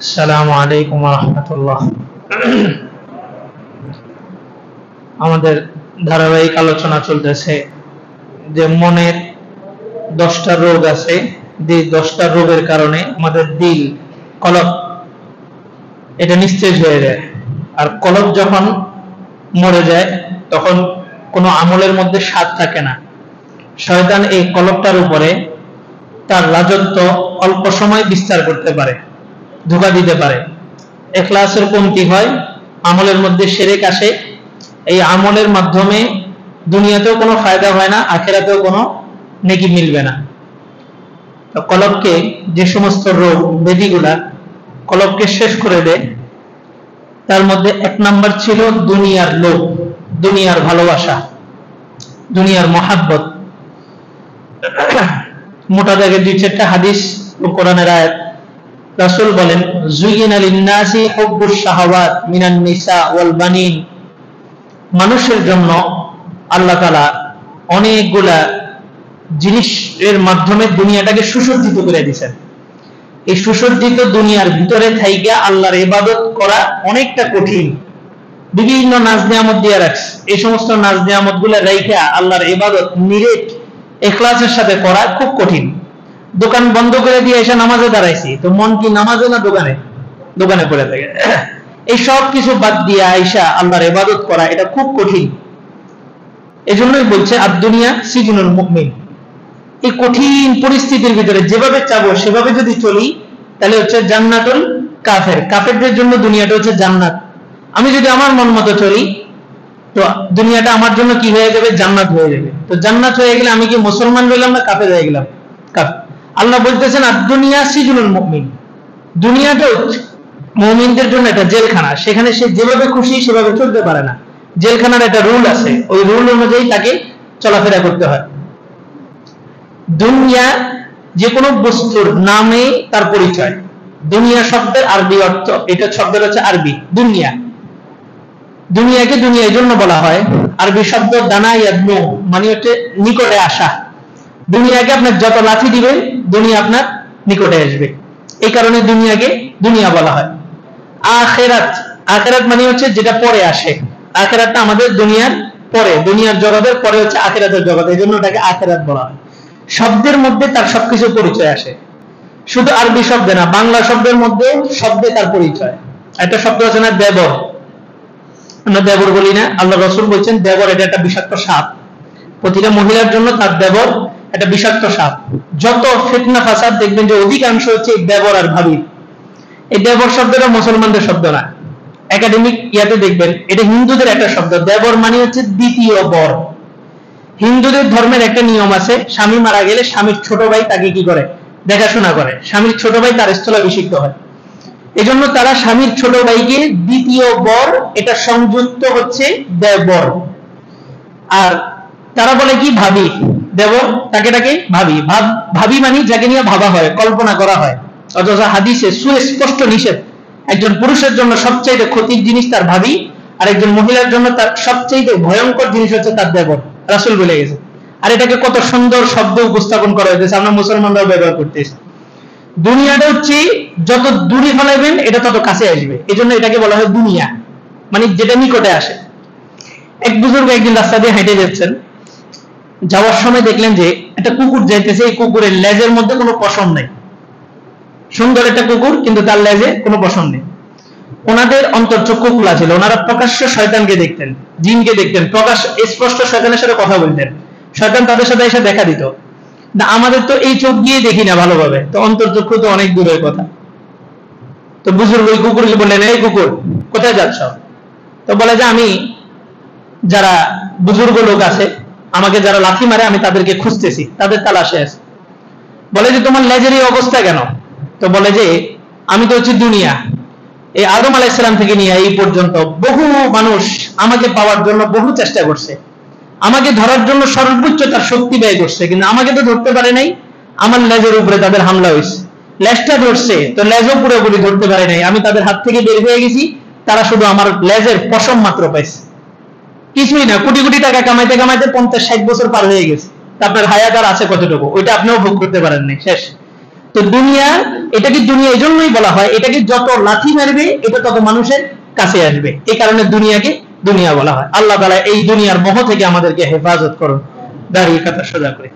আসসালামু আলাইকুম ওয়া রাহমাতুল্লাহ। আমাদের ধারাবাহিক আলোচনা চলতেছে যে মনের 10টা রোগ আছে, যে 10টা রোগের কারণে আমাদের দিল কলব এটা নিস্তেজ হয়ে যায়। আর কলব যখন মরে যায় তখন কোনো আমলের মধ্যে স্বাদ থাকে না। শয়তান এই কলবটার উপরে তার রাজত্ব অল্প সময় বিস্তার করতে পারে, ধোঁকা দিতে পারে। ইখলাসের কমতি হয়, আমলের মধ্যে শিরক আসে। এই আমলের মাধ্যমে দুনিয়াতেও কোনো ফায়দা হয় না, আখিরাতেও কোনো নেকি মিলবে না। তো কলবকে যে সমস্ত রোগ ব্যাধিগুলা কলবকে শেষ করে দেয়, তার মধ্যে 1 নাম্বার ছিল দুনিয়ার লোভ, দুনিয়ার ভালোবাসা, দুনিয়ার মহাব্বত। মোটা দাগে 2-4টা হাদিস ও কোরআনের আয়াত। রাসূল বলেন, যুয়িনা লিন-নাসি হুব্বুশ শাহাওয়াত মিনান নিসা ওয়াল বানিন। মানুষের জন্য আল্লাহ তাআলা অনেকগুলা জিনিসের মাধ্যমে দুনিয়াটাকে সুসজ্জিত করে দিয়েছেন। এই সুসজ্জিত দুনিয়ার ভিতরে থাইকা আল্লাহর ইবাদত করা অনেকটা কঠিন। বিভিন্ন নাজ নিয়ামত দিয়ে রাখছে, এই সমস্ত নাজ নিয়ামতগুলো রাইখা আল্লাহর ইবাদত নিরেট ইখলাসের সাথে করা খুব কঠিন। দোকান বন্ধ করে দিয়ে এসে নামাজে দাঁড়াইছি, তো মন কি নামাজে না দোকানে? দোকানে পড়ে থাকে। এই সব কিছু বাদ দিয়ে আয়েশা আল্লাহর ইবাদত করা এটা খুব কঠিন। এজন্যই বলছে আদ-দুনিয়া সিজনুল মুমিন। এই কঠিন পরিস্থিতির ভিতরে যেভাবে চাবো সেভাবে যদি চলি, তাহলে হচ্ছে জান্নাতুল কাফের। কাফেরদের জন্য দুনিয়াটা হচ্ছে জান্নাত। আমি যদি আমার মন মতো চলি, তো দুনিয়াটা আমার জন্য কি হয়ে যাবে? জান্নাত হয়ে যাবে। তো জান্নাত হয়ে গেলে আমি কি মুসলমান হইলাম না কাফের হয়ে গেলাম? কাফের। আল্লাহ বলতেছেন আদ-দুনিয়া সিজনুল মুমিন। দুনিয়াটা মুমিনদের জন্য একটা জেলখানা, সেখানে সে যেভাবে খুশি সেভাবে চলতে পারে না। জেলখানার একটা রুল আছে, ওই রুল অনুযায়ী তাকে চলাফেরা করতে হয়। দুনিয়া যে কোনো বস্তুর নামে তার পরিচয়। দুনিয়া শব্দের আরবি অর্থ, এটা শব্দের হচ্ছে আরবি দুনিয়া। দুনিয়াকে দুনিয়া এই জন্য বলা হয়, আরবি শব্দ দানা ইয়াদনু, মানে হচ্ছে নিকটে আসা। দুনিয়াকে আপনার যত লাথি দিবেন দুনিয়া আপনার নিকটে আসবে, এই কারণে দুনিয়াকে দুনিয়া বলা হয়। আখিরাত, আখিরাত মানে হচ্ছে যেটা পরে আসে। আখিরাতটা আমাদের দুনিয়ার পরে, দুনিয়ার জগতের পরে হচ্ছে আখিরাতের জগৎ, এই জন্য এটাকে আখিরাত বলা হয়। শব্দের মধ্যে তার সবকিছু পরিচয় আসে, শুধু আরবি শব্দে না, বাংলা শব্দের মধ্যে শব্দে তার পরিচয়। একটা শব্দ আছে না দেবর, আমরা দেবর বলি না? আল্লাহ রাসূল বলছেন দেবর এটা একটা বিষাক্ত সাপ। প্রতিটা মহিলার জন্য তার দেবর একটা বিষাক্ত সাপ। যত ফিতনা ফাসাদ দেখবেন যে অধিকাংশ হচ্ছে দেবর আর ভাবি। এই দেবর শব্দটা মুসলমানদের শব্দ না, একাডেমিক ইয়াতে দেখবেন এটা হিন্দুদের একটা শব্দ। দেবর মানে হচ্ছে দ্বিতীয় বর। হিন্দুদের ধর্মের একটা নিয়ম আছে, স্বামী মারা গেলে স্বামীর ছোট ভাই তাকে কি করে? দেখাশোনা করে। স্বামীর ছোট ভাই তার স্থলাভিষিক্ত হয়। এজন্য তারা স্বামীর ছোট ভাইকে দ্বিতীয় বর এটা সংযুক্ত হচ্ছে দেবর। আর তারা বলে কি ভাবি, দেবর তাকে ডাকে ভাবি। ভাবি মানে যাকে নিয়ে ভাবা হয়, কল্পনা করা হয়। অথচ হাদিসে সুস্পষ্ট নিষেধ, একজন পুরুষের জন্য সবচেয়ে ক্ষতির জিনিস তার ভাবি, আর একজন মহিলার জন্য তার সবচেয়ে ভয়ঙ্কর জিনিস হচ্ছে তার দেবর। রাসূল বলে গেছে। আর এটাকে কত সুন্দর শব্দ উপস্থাপন করা হয়েছে, আমরা মুসলমানরাও ব্যবহার করতেছি। দুনিয়াটা হচ্ছে যত দূরে ফেলাইবেন এটা তত কাছে আসবে, এজন্য এটাকে বলা হয় দুনিয়া, মানে যেটা নিকটে আসে। এক বুজুর্গ একদিন রাস্তা দিয়ে হেঁটে যাচ্ছেন, যাওয়ার সময় দেখলেন যে একটা কুকুর যাইতেছে, এই কুকুরের লেজের মধ্যে কোনো পশম নেই। সুন্দর একটা কুকুর, কিন্তু তার লেজে কোনো পশম নেই। ওনাদের অন্তর্চক্ষু খোলা ছিল, ওনারা প্রকাশ্য শয়তানকে দেখতেন, জিনকে দেখতেন, প্রকাশ স্পষ্ট শয়তানের সাথে কথা বলতেন। শয়তান তাদের সাথে এসে দেখা দিত। আমাদের তো এই চোখ দিয়ে দেখি না ভালোভাবে, তো অন্তর্চক্ষু তো অনেক দূরের কথা। তো বুজুর্গ ওই কুকুরকে বললেন, এই কুকুর কোথায় যাচ্ছ? তো বলে যে আমি যারা বুজুর্গ লোক আছে আমাকে যারা লাথি মারে আমি তাদেরকে খুঁজতেছি, তাদের তালাশে আছে। বলে যে তোমার লেজের এই অবস্থা কেন? তো বলে যে আমি তো হচ্ছে দুনিয়া, এই আদম আলাইহিস সালাম থেকে নিয়ে এই পর্যন্ত বহু মানুষ আমাকে পাওয়ার জন্য বহু চেষ্টা করছে, আমাকে ধরার জন্য সর্বোচ্চ তার শক্তি ব্যয় করছে, কিন্তু আমাকে তো ধরতে পারে নাই। আমার লেজের উপরে তাদের হামলা হয়েছে, লেজটা ধরছে তো লেজও পুরোপুরি ধরতে পারে নাই। আমি তাদের হাত থেকে বের হয়ে গেছি, তারা শুধু আমার লেজের পশম মাত্র পাইছে, কিছুই না। কোটি কোটি টাকা কামাইতে কামাইতে 50-60 বছর পার হয়ে গেছে। আপনার হায়াত আর আছে কতটুকু? ওইটা আপনিও ভোগ করতে পারেন নাই, শেষ। তো দুনিয়া, এটাকে দুনিয়া এই জন্যই বলা হয়, এটাকে যত লাথি মারবে এটা তত মানুষের কাছে আসবে, এই কারণে দুনিয়াকে দুনিয়া বলা হয়। আল্লাহ তাআলা এই দুনিয়ার মোহ থেকে আমাদেরকে হেফাজত করুন। দাঁড়িয়ে কথা সোজা করে।